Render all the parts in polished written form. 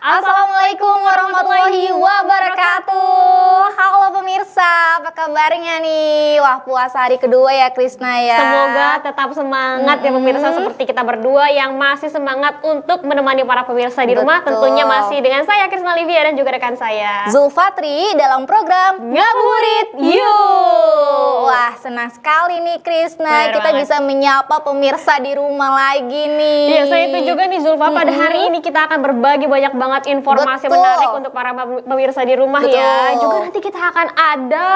Assalamualaikum warahmatullahi wabarakatuh. Halo pemirsa, apa kabarnya nih? Wah, puasa hari kedua ya Krisna ya. Semoga tetap semangat ya pemirsa, seperti kita berdua yang masih semangat untuk menemani para pemirsa di rumah. Tentunya masih dengan saya Krisna Livia dan juga rekan saya Zulfatri dalam program Ngabuburit Yuk. Wah, senang sekali nih Krisna, kita bisa menyapa pemirsa di rumah lagi nih. Iya, saya itu juga nih Zulfa, pada hari ini kita akan berbagi banyak banget informasi menarik untuk para pemirsa di rumah ya. Juga nanti kita akan ada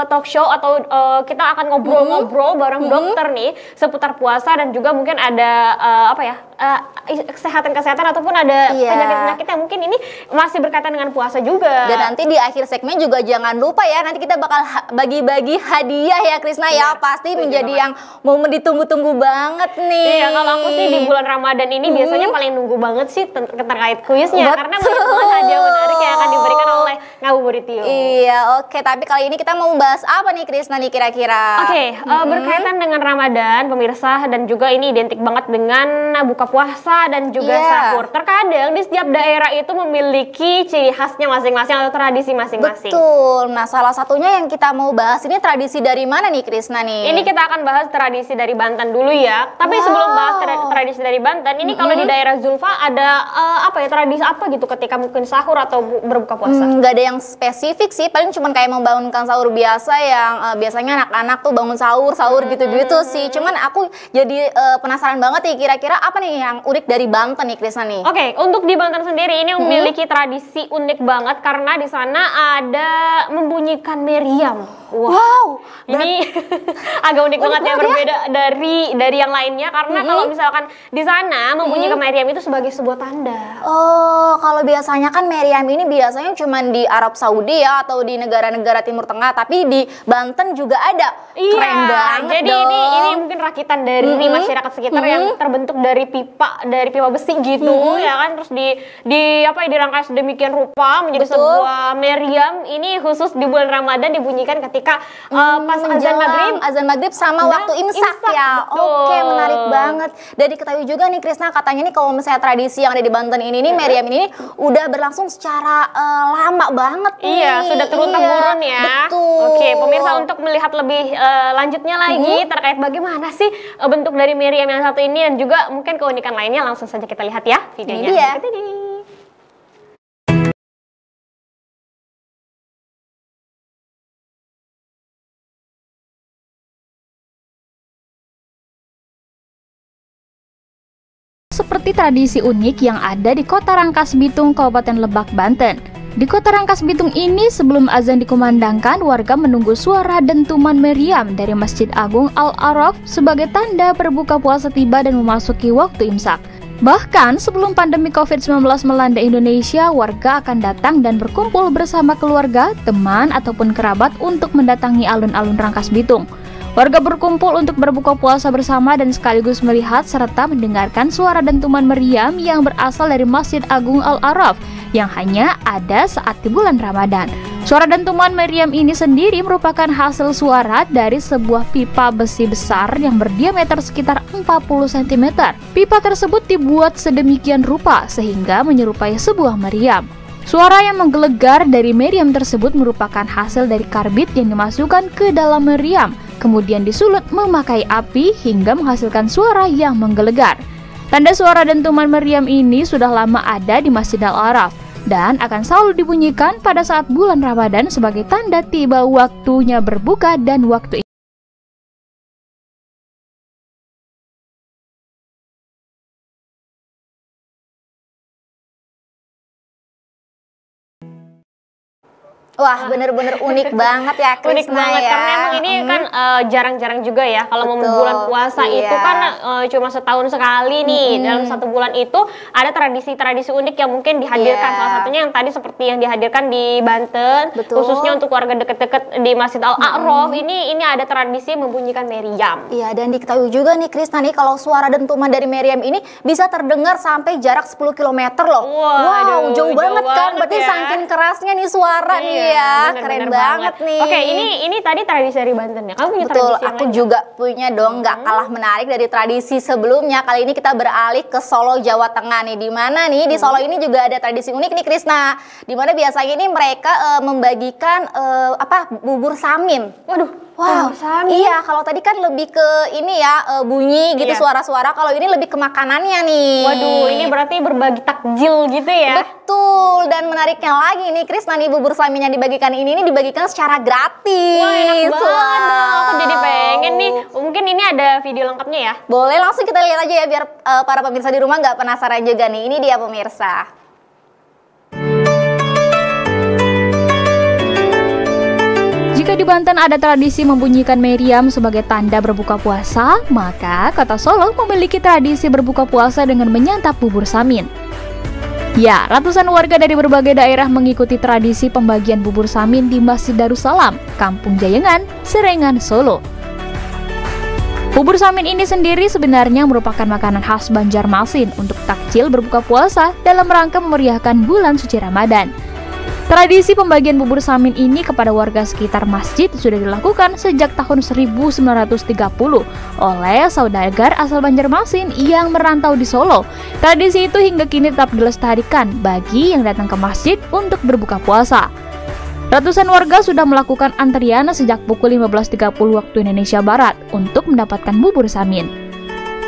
talk show atau kita akan ngobrol-ngobrol bareng dokter nih seputar puasa, dan juga mungkin ada kesehatan-kesehatan ataupun ada penyakit-penyakit yang mungkin ini masih berkaitan dengan puasa juga. Dan nanti di akhir segmen juga jangan lupa ya, nanti kita bakal bagi-bagi hadiah ya Krisna ya. Pasti menjadi yang momen ditunggu-tunggu banget nih. Iya, kalau aku sih di bulan Ramadan ini biasanya paling nunggu banget sih terkait kuisnya. Karena banyak banget hadiah menarik yang akan diberikan oleh Ngabuburit Yuk. Iya, oke. Tapi kali ini kita mau membahas apa nih Krisna nih kira-kira? Berkaitan dengan Ramadan pemirsa, dan juga ini identik banget dengan buka puasa dan juga sahur. Terkadang di setiap daerah itu memiliki ciri khasnya masing-masing atau tradisi masing-masing. Betul. Nah, salah satunya yang kita mau bahas ini tradisi dari mana nih Krisna nih? Ini kita akan bahas tradisi dari Banten dulu ya. Tapi sebelum bahas tradisi dari Banten, ini kalau di daerah Zulfa ada tradisi apa gitu ketika mungkin sahur atau berbuka puasa? Nggak ada yang spesifik sih, paling cuma kayak membangunkan sahur biasa yang biasanya anak-anak tuh bangun sahur gitu-gitu sih. Cuman aku jadi penasaran banget nih, kira-kira apa nih yang unik dari Banten nih Krisna nih? Oke, untuk di Banten sendiri ini memiliki tradisi unik banget karena di sana ada membunyikan meriam. Wow, ini agak unik banget ya, berbeda dari yang lainnya karena kalau misalkan di sana membunyikan meriam itu sebagai sebuah tanda. Oh, kalau biasanya kan meriam ini biasanya cuma di Arab Saudi ya atau di negara-negara Timur Tengah, tapi di Banten juga ada. Keren banget. Jadi ini mungkin rakitan dari masyarakat sekitar yang terbentuk dari pipa besi gitu ya kan, terus dirangkai sedemikian rupa menjadi sebuah meriam. Ini khusus di bulan Ramadan dibunyikan ketika pas azan maghrib sama waktu imsak ya. Oke, menarik banget. Dan diketahui juga nih Krisna, katanya nih kalau misalnya tradisi yang ada di Banten ini nih, meriam ini udah berlangsung secara lama banget nih. Iya, sudah turun-temurun ya. Betul. Oke, pemirsa, untuk melihat lebih lanjutnya lagi terkait bagaimana sih bentuk dari meriam yang satu ini dan juga mungkin keunikan lainnya, langsung saja kita lihat ya videonya. Seperti tradisi unik yang ada di Kota Rangkas Bitung, Kabupaten Lebak, Banten. Di Kota Rangkas Bitung ini, sebelum azan dikumandangkan, warga menunggu suara dentuman meriam dari Masjid Agung Al-Araf sebagai tanda berbuka puasa tiba dan memasuki waktu imsak. Bahkan sebelum pandemi COVID-19 melanda Indonesia, warga akan datang dan berkumpul bersama keluarga, teman, ataupun kerabat untuk mendatangi alun-alun Rangkas Bitung. Warga berkumpul untuk berbuka puasa bersama dan sekaligus melihat serta mendengarkan suara dentuman meriam yang berasal dari Masjid Agung Al-Araf yang hanya ada saat di bulan Ramadan. Suara dentuman meriam ini sendiri merupakan hasil suara dari sebuah pipa besi besar yang berdiameter sekitar 40 cm. Pipa tersebut dibuat sedemikian rupa sehingga menyerupai sebuah meriam. Suara yang menggelegar dari meriam tersebut merupakan hasil dari karbit yang dimasukkan ke dalam meriam, kemudian disulut memakai api hingga menghasilkan suara yang menggelegar. Tanda suara dentuman meriam ini sudah lama ada di Masjid Al-Araf dan akan selalu dibunyikan pada saat bulan Ramadan sebagai tanda tiba waktunya berbuka dan waktu Wah, bener-bener unik banget ya Krisna. Unik banget ya. karena emang ini kan jarang-jarang juga ya kalau mau bulan puasa itu kan cuma setahun sekali nih. Dalam satu bulan itu ada tradisi-tradisi unik yang mungkin dihadirkan. Salah satunya yang tadi seperti yang dihadirkan di Banten, khususnya untuk warga deket-deket di Masjid Al-Araf. Ini ada tradisi membunyikan meriam. Iya, dan diketahui juga nih Krisna nih, kalau suara dentuman dari meriam ini bisa terdengar sampai jarak 10 km loh. Wow, jauh banget kan. Berarti saking kerasnya nih suara nih ya. bener, Keren bener banget nih. Oke, ini tadi tradisi dari Banten ya. Kamu punya Betul, tradisi yang aku lain juga punya dong, nggak kalah menarik dari tradisi sebelumnya. Kali ini kita beralih ke Solo, Jawa Tengah nih. Di mana nih di Solo ini juga ada tradisi unik nih Krisna. Di mana biasanya ini mereka membagikan bubur samin. Waduh, Wow, samin. iya kalau tadi kan lebih ke ini ya bunyi gitu Iya. suara-suara. Kalau ini lebih ke makanannya nih. Waduh, ini berarti berbagi takjil gitu ya. Betul, dan menariknya lagi nih Krisna nih bubur samin yang dibagikan ini dibagikan secara gratis. Wah, enak banget dong. Aku jadi Wow. pengen nih. Mungkin ini ada video lengkapnya ya. Boleh langsung kita lihat aja ya biar para pemirsa di rumah nggak penasaran juga nih. Ini dia pemirsa. Jika di Banten ada tradisi membunyikan meriam sebagai tanda berbuka puasa, maka kota Solo memiliki tradisi berbuka puasa dengan menyantap bubur samin. Ya, ratusan warga dari berbagai daerah mengikuti tradisi pembagian bubur samin di Masjid Darussalam, Kampung Jayengan, Serengan, Solo. Bubur samin ini sendiri sebenarnya merupakan makanan khas Banjarmasin untuk takjil berbuka puasa dalam rangka memeriahkan bulan suci Ramadan. Tradisi pembagian bubur samin ini kepada warga sekitar masjid sudah dilakukan sejak tahun 1930 oleh saudagar asal Banjarmasin yang merantau di Solo. Tradisi itu hingga kini tetap dilestarikan bagi yang datang ke masjid untuk berbuka puasa. Ratusan warga sudah melakukan antrian sejak pukul 15.30 waktu Indonesia Barat untuk mendapatkan bubur samin.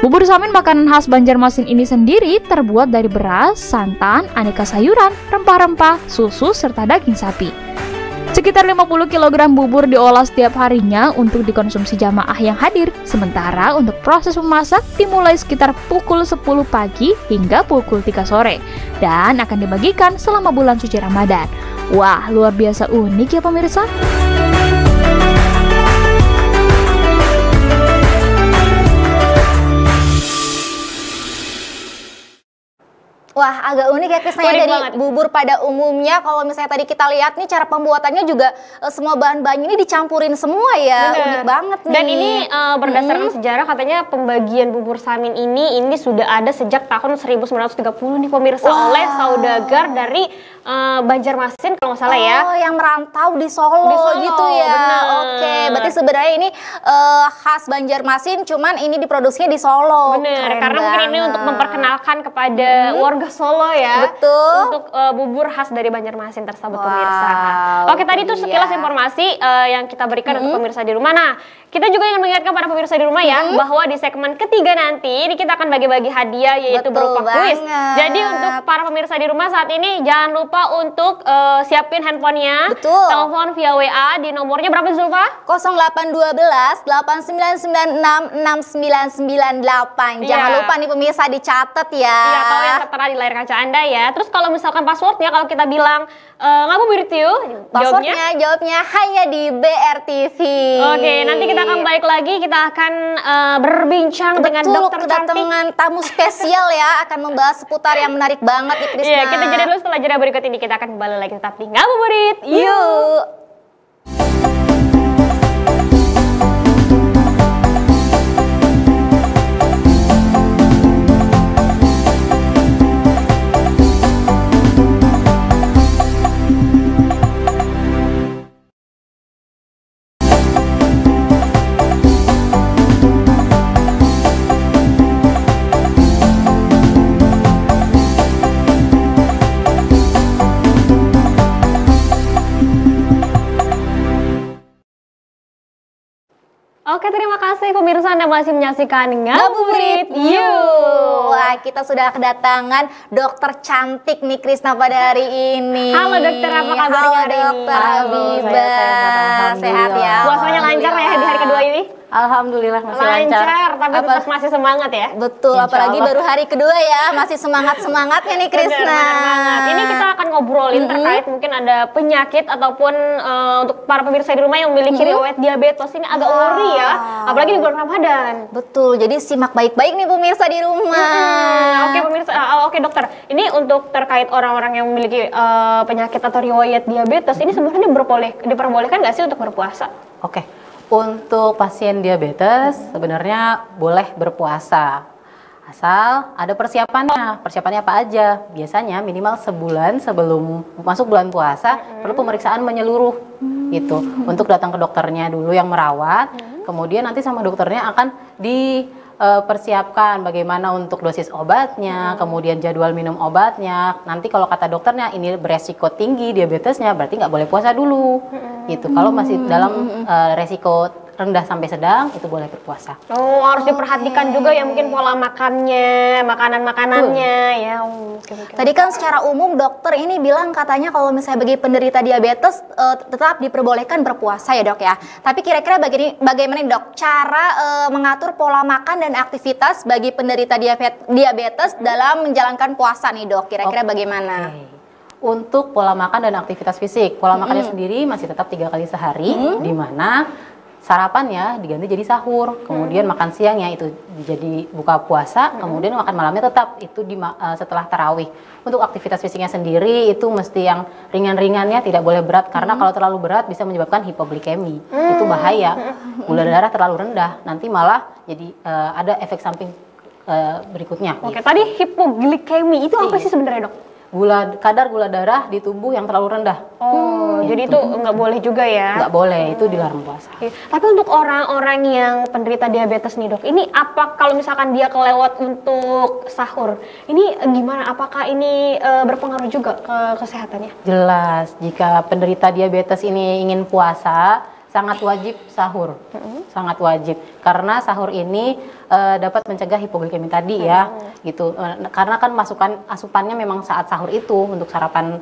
Bubur samin makanan khas Banjarmasin ini sendiri terbuat dari beras, santan, aneka sayuran, rempah-rempah, susu, serta daging sapi. Sekitar 50 kg bubur diolah setiap harinya untuk dikonsumsi jamaah yang hadir, sementara untuk proses memasak dimulai sekitar pukul 10 pagi hingga pukul 3 sore, dan akan dibagikan selama bulan suci Ramadan. Wah, luar biasa unik ya pemirsa! Wah, agak unik ya Krisna ya Unik dari banget. bubur pada umumnya. Kalau misalnya tadi kita lihat nih cara pembuatannya juga semua bahan-bahannya ini dicampurin semua ya. Bener. Unik banget nih. Dan ini berdasarkan sejarah katanya pembagian bubur samin ini sudah ada sejak tahun 1930 nih pemirsa oleh saudagar dari Banjarmasin kalau nggak salah ya. Oh, yang merantau di Solo, Di Solo, gitu ya. bener. Oke, berarti sebenarnya ini khas Banjarmasin, cuman ini diproduksinya di Solo. Bener, Keren karena mungkin ini banget. untuk memperkenalkan kepada warga Solo ya. Betul. Untuk bubur khas dari Banjarmasin tersebut Wow, pemirsa. Oke, tadi itu itu sekilas dia. informasi yang kita berikan untuk pemirsa di rumah. Nah, kita juga ingin mengingatkan para pemirsa di rumah ya bahwa di segmen ketiga nanti ini kita akan bagi-bagi hadiah yaitu Betul berupa kuis. banget. Jadi untuk para pemirsa di rumah saat ini jangan lupa untuk siapin handphonenya. Betul. Telepon via WA di nomornya berapa Zulfa? 0812 8996 6998. Jangan Iya. lupa nih pemirsa dicatat ya. Iya, atau yang tertera di layar kaca Anda ya. Terus kalau misalkan passwordnya, kalau kita bilang ngabuburit yuk, jawabnya. Jawabnya hanya di BRTV. Oke, nanti kita akan balik lagi. Kita akan berbincang dengan Betul, dokter cantik. kedatangan tamu spesial ya, akan membahas seputar yang menarik banget nih Krisna. Iya, kita jeda dulu. Setelah jeda berikut ini kita akan kembali lagi tetap di Ngabuburit. Yuk. Yuk. Oke, terima kasih pemirsa Anda masih menyaksikan Ngabuburit. Yuk. Wah, kita sudah kedatangan dokter cantik nih Krisna pada hari ini. Halo dokter, apa kabarnya Halo hari ini? dokter Halo, Habibah. saya Sehat ya. Puasanya lancar ya di hari kedua ini? Alhamdulillah masih lancar. Tapi tetap masih semangat ya? Betul, Insya apalagi Allah. baru hari kedua ya, masih semangatnya nih Krisna. Bener banget. Ini kita akan ngobrolin terkait mungkin ada penyakit ataupun untuk para pemirsa di rumah yang memiliki riwayat diabetes. Ini agak worry ya, apalagi di bulan Ramadan. Betul, jadi simak baik-baik nih pemirsa di rumah. Oke pemirsa, oke dokter. Ini untuk terkait orang-orang yang memiliki penyakit atau riwayat diabetes, ini sebenarnya diperbolehkan nggak sih untuk berpuasa? Oke, untuk pasien diabetes sebenarnya boleh berpuasa Asal ada persiapannya. Persiapannya apa aja? Biasanya minimal sebulan sebelum masuk bulan puasa perlu pemeriksaan menyeluruh gitu. Untuk datang ke dokternya dulu yang merawat. Kemudian nanti sama dokternya akan dipersiapkan bagaimana untuk dosis obatnya, kemudian jadwal minum obatnya. Nanti kalau kata dokternya ini beresiko tinggi diabetesnya, berarti nggak boleh puasa dulu. Gitu. Kalau masih dalam resiko rendah sampai sedang, itu boleh berpuasa. Oh, harus diperhatikan juga ya mungkin pola makannya, makanan-makanannya ya. Tadi kan secara umum dokter ini bilang katanya kalau misalnya bagi penderita diabetes tetap diperbolehkan berpuasa ya dok ya. Tapi kira-kira bagaimana nih dok cara mengatur pola makan dan aktivitas bagi penderita diabetes dalam menjalankan puasa nih dok? Kira-kira bagaimana? Untuk pola makan dan aktivitas fisik, pola makannya sendiri masih tetap 3 kali sehari, di mana sarapannya diganti jadi sahur, kemudian makan siangnya itu jadi buka puasa, kemudian makan malamnya tetap itu setelah tarawih. Untuk aktivitas fisiknya sendiri itu mesti yang ringan-ringannya, tidak boleh berat karena kalau terlalu berat bisa menyebabkan hipoglikemi, itu bahaya. Gula darah terlalu rendah nanti malah jadi ada efek samping berikutnya. Oke, tadi hipoglikemi itu apa sih sebenarnya dok? Kadar gula darah di tubuh yang terlalu rendah. Oh, jadi itu nggak boleh juga ya? Nggak boleh, itu dilarang puasa. Oke. Tapi untuk orang-orang yang penderita diabetes nih dok, ini apa kalau misalkan dia kelewat untuk sahur? Ini gimana? Apakah ini berpengaruh juga ke kesehatannya? Jelas, jika penderita diabetes ini ingin puasa, sangat wajib sahur. Sangat wajib. Karena sahur ini dapat mencegah hipoglikemi tadi ya, gitu. Karena kan asupannya memang saat sahur itu untuk sarapan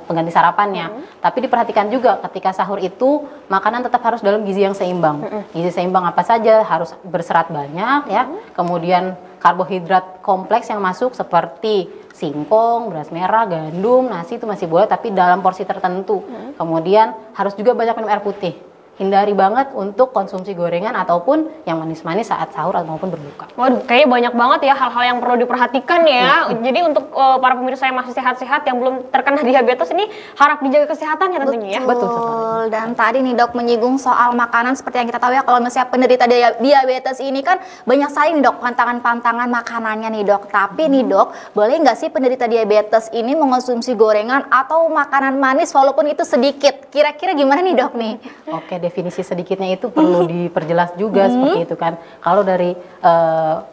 pengganti sarapannya. Tapi diperhatikan juga ketika sahur itu makanan tetap harus dalam gizi yang seimbang. Gizi seimbang apa saja? Harus berserat banyak ya. Kemudian karbohidrat kompleks yang masuk seperti singkong, beras merah, gandum, nasi itu masih boleh tapi dalam porsi tertentu. Kemudian harus juga banyak minum air putih. Hindari banget untuk konsumsi gorengan ataupun yang manis-manis saat sahur maupun berbuka. Waduh, kayaknya banyak banget ya hal-hal yang perlu diperhatikan ya. Jadi untuk para pemirsa yang masih sehat-sehat yang belum terkena diabetes ini harap dijaga kesehatannya tentunya ya. Betul. Dan tadi nih dok menyinggung soal makanan seperti yang kita tahu ya kalau misalnya penderita diabetes ini kan banyak sekali nih dok pantangan-pantangan makanannya nih dok. Tapi nih dok, boleh nggak sih penderita diabetes ini mengonsumsi gorengan atau makanan manis walaupun itu sedikit? Kira-kira gimana nih dok nih? Oke, definisi sedikitnya itu perlu diperjelas juga seperti itu kan. Kalau dari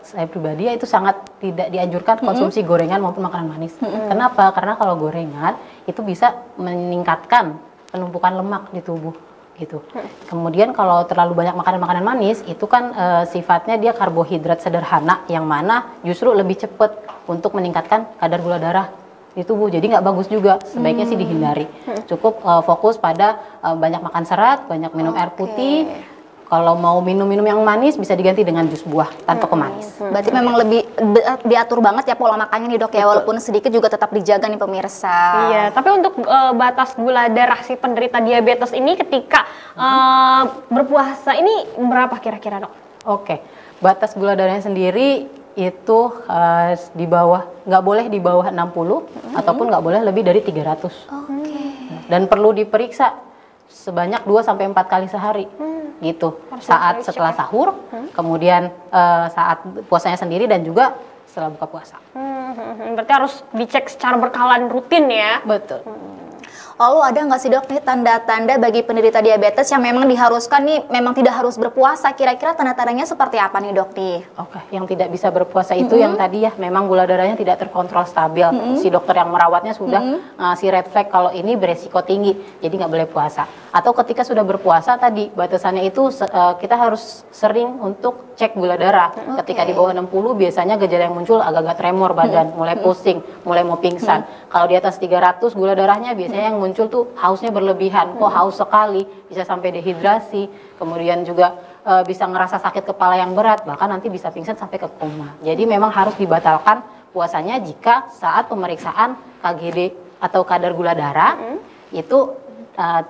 saya pribadi ya itu sangat tidak dianjurkan konsumsi gorengan maupun makanan manis. Kenapa? Karena kalau gorengan itu bisa meningkatkan penumpukan lemak di tubuh gitu. Kemudian kalau terlalu banyak makanan manis itu kan sifatnya dia karbohidrat sederhana yang mana justru lebih cepat untuk meningkatkan kadar gula darah di tubuh, jadi nggak bagus juga, sebaiknya sih dihindari. Cukup fokus pada banyak makan serat, banyak minum air putih. Kalau mau minum-minum yang manis bisa diganti dengan jus buah tanpa pemanis. Berarti memang lebih diatur banget ya pola makannya nih dok ya, walaupun sedikit juga tetap dijaga nih pemirsa. Iya, tapi untuk batas gula darah si penderita diabetes ini ketika berpuasa ini berapa kira-kira dok? Oke, batas gula darahnya sendiri itu di bawah, nggak boleh di bawah 60 ataupun nggak boleh lebih dari 300. Dan perlu diperiksa sebanyak 2-4 kali sehari gitu. Saat setelah sahur, kemudian saat puasanya sendiri dan juga setelah buka puasa. Berarti harus dicek secara berkala dan rutin ya. Betul. Lalu ada nggak sih dok nih tanda-tanda bagi penderita diabetes yang memang diharuskan nih memang tidak harus berpuasa? Kira-kira tanda-tandanya seperti apa nih dok nih? Oke, yang tidak bisa berpuasa itu yang tadi ya memang gula darahnya tidak terkontrol stabil. Si dokter yang merawatnya sudah ngasih red flag kalau ini beresiko tinggi, jadi nggak boleh puasa. Atau ketika sudah berpuasa tadi batasannya itu kita harus sering untuk cek gula darah. Ketika di bawah 60 biasanya gejala yang muncul agak-agak tremor badan, mulai pusing, mulai mau pingsan. Kalau di atas 300 gula darahnya biasanya yang muncul tuh hausnya berlebihan, kok haus sekali, bisa sampai dehidrasi, kemudian juga bisa ngerasa sakit kepala yang berat, bahkan nanti bisa pingsan sampai ke koma. Jadi memang harus dibatalkan puasanya jika saat pemeriksaan KGD atau kadar gula darah itu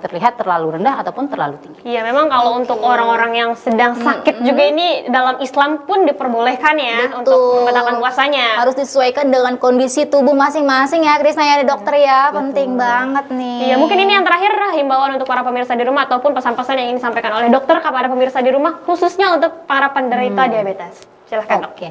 terlihat terlalu rendah ataupun terlalu tinggi. Iya, memang kalau untuk orang-orang yang sedang sakit juga ini dalam Islam pun diperbolehkan ya untuk membatalkan puasanya. Harus disesuaikan dengan kondisi tubuh masing-masing ya, Krisna ya dokter ya. Penting banget nih. Iya, mungkin ini yang terakhir himbauan untuk para pemirsa di rumah ataupun pesan-pesan yang ingin disampaikan oleh dokter kepada pemirsa di rumah khususnya untuk para penderita diabetes. Silahkan dok. Oke.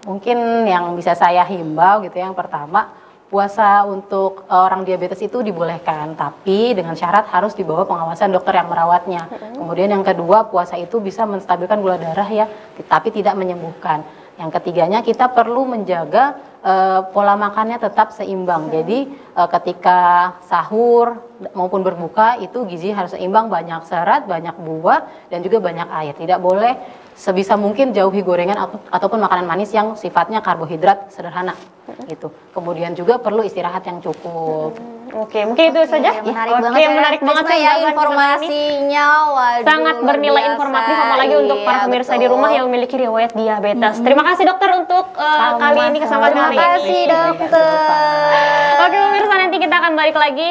mungkin yang bisa saya himbau gitu, yang pertama, puasa untuk orang diabetes itu dibolehkan, tapi dengan syarat harus di bawah pengawasan dokter yang merawatnya. Kemudian yang kedua, puasa itu bisa menstabilkan gula darah ya, tapi tidak menyembuhkan. Yang ketiganya, kita perlu menjaga pola makannya tetap seimbang. Jadi ketika sahur maupun berbuka itu gizi harus seimbang, banyak serat, banyak buah, dan juga banyak air. Tidak boleh sebisa mungkin jauhi gorengan ataupun makanan manis yang sifatnya karbohidrat sederhana gitu. Kemudian juga perlu istirahat yang cukup. Oke, mungkin itu saja. Menarik Oke, banget ya, menarik banget Krisna ya pembahasan kita kali ini. informasinya. Waduh, Sangat luar bernilai biasa. informatif, apalagi untuk para Iya, pemirsa betul. di rumah yang memiliki riwayat diabetes. Terima kasih dokter untuk kali ini, kesempatan Terima kali ini. kasih dokter. Oke pemirsa, nanti kita akan balik lagi.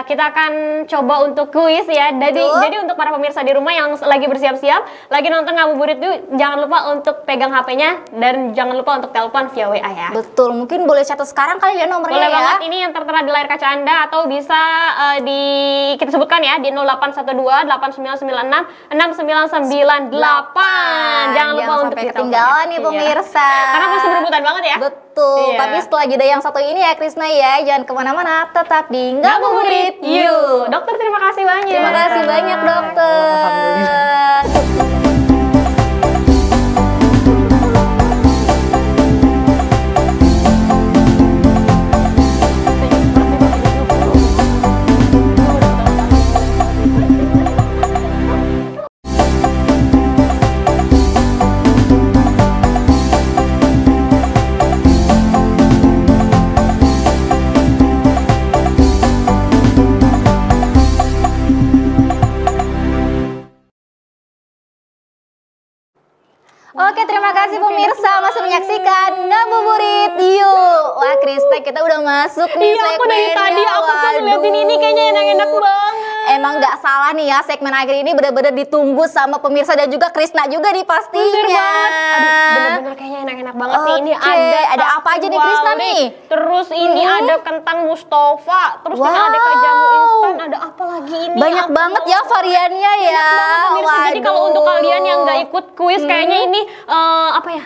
Kita akan coba untuk kuis ya. Jadi untuk para pemirsa di rumah yang lagi bersiap-siap, lagi nonton Ngabuburit itu, jangan lupa untuk pegang HP-nya dan jangan lupa untuk telepon via WA ya. Betul, mungkin boleh catat sekarang kali ya nomornya Boleh ya. banget, ini yang tertera di layar kaca Anda atau bisa kita sebutkan ya di 0812 8996 6998. Jangan lupa untuk sampai ditelepon. ketinggalan nih Iya. pemirsa. Karena masih berebutan banget ya. Betul, Iya. tapi setelah jeda yang satu ini ya Krisna ya, jangan kemana-mana, tetap di Ngabuburit Yuk. Dokter terima kasih banyak. Terima kasih banyak dokter. Oke, terima kasih pemirsa masih menyaksikan Ngabuburit Yuk. Wah, Krista, kita udah masuk nih Iya, aku dari segmennya. tadi aku tuh ngeliatin ini kayaknya enak-enak banget. Emang nggak salah nih ya, segmen akhir ini benar-benar ditunggu sama pemirsa dan juga Krisna juga nih pastinya. Bener banget. Aduh, bener-bener kayaknya enak-enak banget nih. Ini Oke, ada apa aja nih, Krisna wali, nih? Terus ini ada kentang Mustafa, terus ini ada jamu instan, ada apa lagi ini? Banyak Aku banget mau- ya variannya ya. Pemirsa, jadi kalau untuk kalian yang nggak ikut kuis, kayaknya ini apa ya?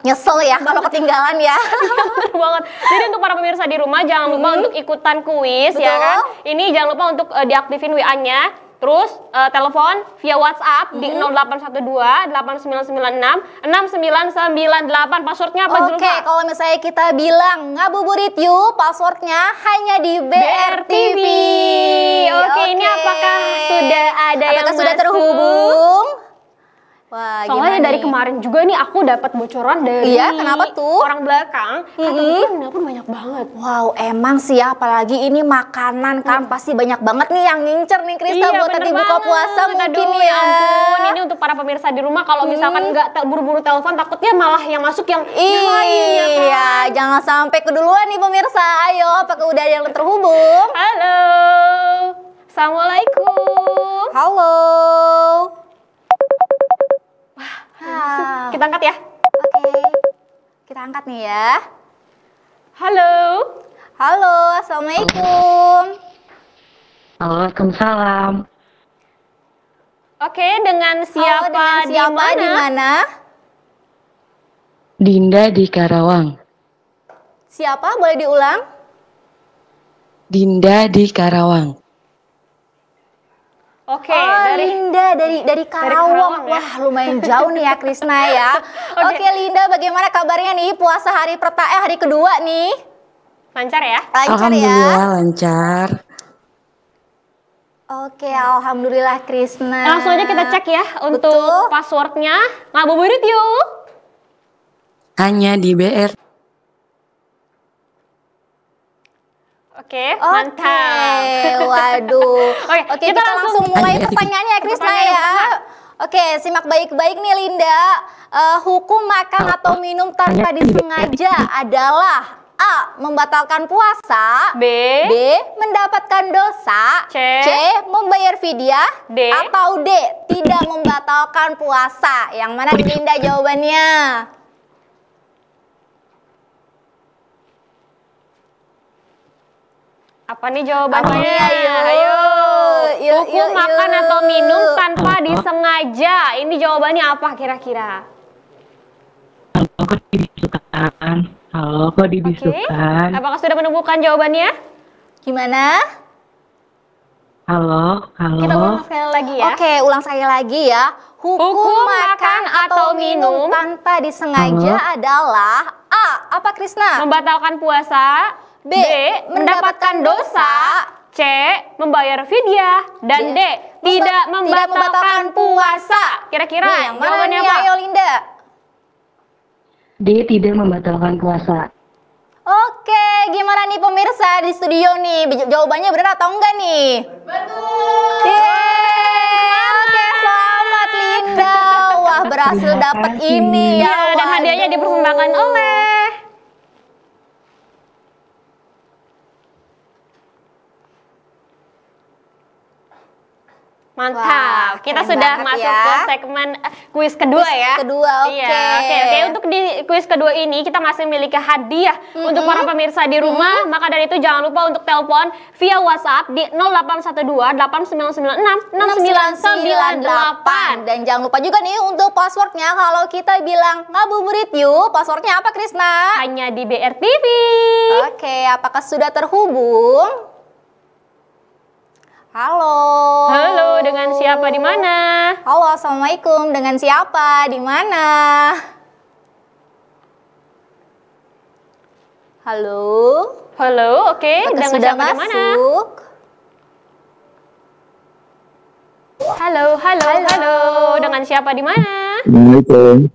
Nyesel ya kalau ketinggalan ya. Bener banget. Jadi untuk para pemirsa di rumah jangan lupa untuk ikutan kuis ya Betul. kan. Ini jangan lupa untuk diaktifin WA-nya. Terus telepon via WhatsApp di 0812 8996 6998. Passwordnya apa dulu, Oke, Kak? kalau misalnya kita bilang Ngabuburit Yuk, passwordnya hanya di BRTV. Oke, ini apakah sudah ada yang Apakah sudah masuk? terhubung? Wah, Soalnya gimana dari nih? kemarin juga nih aku dapat bocoran dari Iya, kenapa tuh? orang belakang. Katanya pun banyak banget. Wow, emang sih ya, apalagi ini makanan kan pasti banyak banget nih yang ngincer nih Krista buat bener nanti buka banget. puasa mungkin Aduh, ya. ampun, ini untuk para pemirsa di rumah kalau misalkan nggak buru-buru telepon takutnya malah yang masuk yang lain ya kan? Iya, jangan sampai keduluan nih pemirsa. Ayo, apakah udah ada yang terhubung? Halo, assalamualaikum. Halo. Wah, Kita angkat ya. Oke, kita angkat nih ya. Halo. Halo, assalamualaikum. Waalaikumsalam. Oke, dengan Halo, siapa, dengan siapa di mana? Dinda di Karawang. Siapa? Boleh diulang? Dinda di Karawang. Oke, dari Linda dari Karawang. Karawang ya. Wah, lumayan jauh nih ya Krisna ya. Oke, Linda, bagaimana kabarnya nih puasa hari kedua nih? lancar ya. Lancar ya? Alhamdulillah lancar. Oke, alhamdulillah Krisna. Langsung aja kita cek ya untuk Betul. passwordnya. Ngabuburit yuk. Hanya di BR. Oke, mantap. Waduh. Oke, Oke, kita kita langsung mulai Ayo, pertanyaannya ya Krisna Pertanyaan ya. Oke, simak baik-baik nih Linda. Hukum makan atau minum tanpa disengaja adalah A. Membatalkan puasa. B. Mendapatkan dosa. C. Membayar fidyah. D. Atau D. Tidak membatalkan puasa. Yang mana nih Linda jawabannya? Apa nih jawabannya? Apa nih? Ayo. Yuk, Hukum yuk, makan yuk. atau minum tanpa disengaja. Ini jawabannya apa kira-kira? Aku lebih suka dibisukan. Halo, kok dibisukan? Apakah sudah menemukan jawabannya? Gimana? Halo, Kita ulang halo. sekali lagi ya. Oke, ulang sekali lagi ya. Hukum makan atau minum tanpa disengaja adalah A. Apa Krisna? Membatalkan puasa. B. Mendapatkan dosa. C. Membayar fidyah. Dan D. Tidak membatalkan puasa. Nih, Kira-kira yang mana jawabannya nih? apa? Ayo Linda. D. Tidak membatalkan puasa. Oke, gimana nih pemirsa di studio nih? Jawabannya benar atau enggak nih? Betul. Oke, selamat Linda. Wah, berhasil Terima dapat kasih. ini ya. Ya, dan hadiahnya Waduh. dipersembahkan oleh Mantap. Wah, Kita keren sudah banget masuk ya. ke segmen kuis kedua ya. Kedua, oke. Iya, oke. Untuk di kuis kedua ini kita masih memiliki hadiah untuk para pemirsa di rumah. Maka dari itu jangan lupa untuk telepon via WhatsApp di 0812 8996 6998. Dan jangan lupa juga nih untuk passwordnya, kalau kita bilang ngabuburit yuk, passwordnya apa Krisna? Hanya di BRTV. Oke, apakah sudah terhubung? Halo. Halo, dengan siapa di mana? Halo, assalamualaikum. Dengan siapa? Di mana? Halo. Halo, oke. Apakah Dengan sudah siapa di mana? masuk? Halo, halo, halo. Dengan siapa di mana? Assalamualaikum.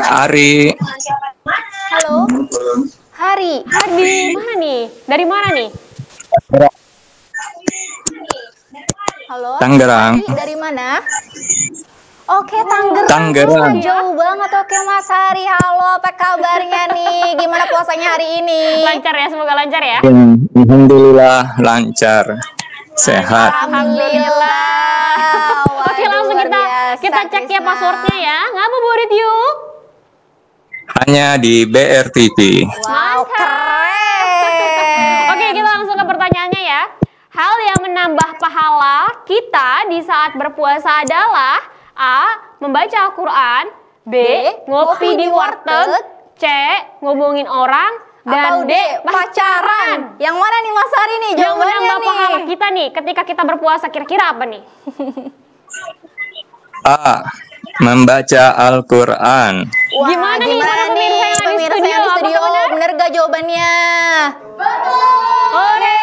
Ari. Halo. Hari. Hadi, mana nih? Dari mana nih? Halo. Tangerang. Hari, dari mana? Oke, Tangerang. Tangerang. Wah, jauh banget. Oke, Mas Hari. Halo, apa kabarnya nih? Gimana puasanya hari ini? Lancar ya, semoga lancar ya. Alhamdulillah lancar. Sehat. Alhamdulillah. Wah, Oke, langsung luar kita biasa, cek ya Krisna. passwordnya ya. Ngabuburit yuk. Hanya di BRTV. Wow, keren. Oke, kita langsung ke pertanyaannya ya. Hal yang menambah pahala kita di saat berpuasa adalah A. Membaca Al-Quran. B. Ngopi di warteg. C. Ngomongin orang. Atau Dan D. pacaran. Yang mana nih Mas Hari nih? Yang Jawabannya menambah nih. pahala kita nih ketika kita berpuasa, kira-kira apa nih? A. Membaca Al-Quran. Wah, Gimana nih para pemirsa yang ada di studio? Pemirsa yang di studio, Apakah benar? bener gak jawabannya? Oke,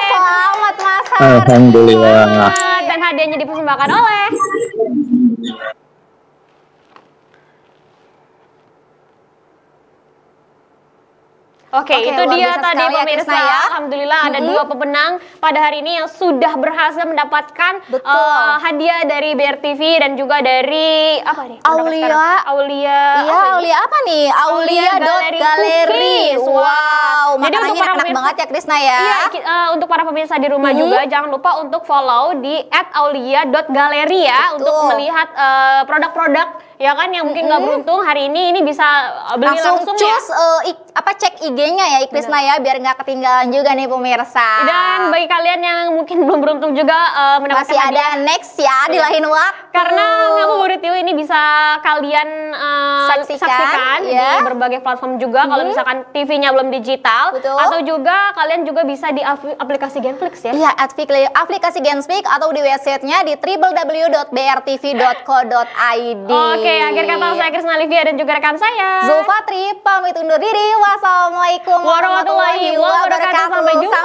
selamat Mas Hari. Alhamdulillah. Dan hadiahnya dipersembahkan oleh Oke, itu luar dia biasa tadi sekali ya, pemirsa. Krisna ya. Alhamdulillah ada dua pemenang pada hari ini yang sudah berhasil mendapatkan Betul. hadiah dari BRTV dan juga dari apa nih? Aulia. Aulia. Iya, apa ini? Aulia apa nih? Aulia.galeri. Cookies. Wow, Jadi untuk makanannya para enak pemirsa- banget ya Krisna ya. Iya, untuk para pemirsa di rumah juga jangan lupa untuk follow di @aulia.galeri ya Betul. untuk melihat produk-produk ya kan yang mungkin nggak beruntung hari ini bisa beli langsung ya. cus cek IG-nya ya Krisna ya, biar nggak ketinggalan juga nih pemirsa. Dan bagi kalian yang mungkin belum beruntung juga mendapatkan masih hadiah, ada next ya di lain waktu. karena Ngabuburit Yuk ini bisa kalian saksikan ya. di berbagai platform juga kalau misalkan TV-nya belum digital. Betul. Atau juga kalian juga bisa di aplikasi Genflix ya. Iya, aplikasi Genspeak atau di websitenya di www.brtv.co.id. Oke, akhir kata saya Krisna Livia dan juga rekan saya Zulfatri pamit undur diri. Wassalamualaikum warahmatullahi wabarakatuh. Sampai jumpa.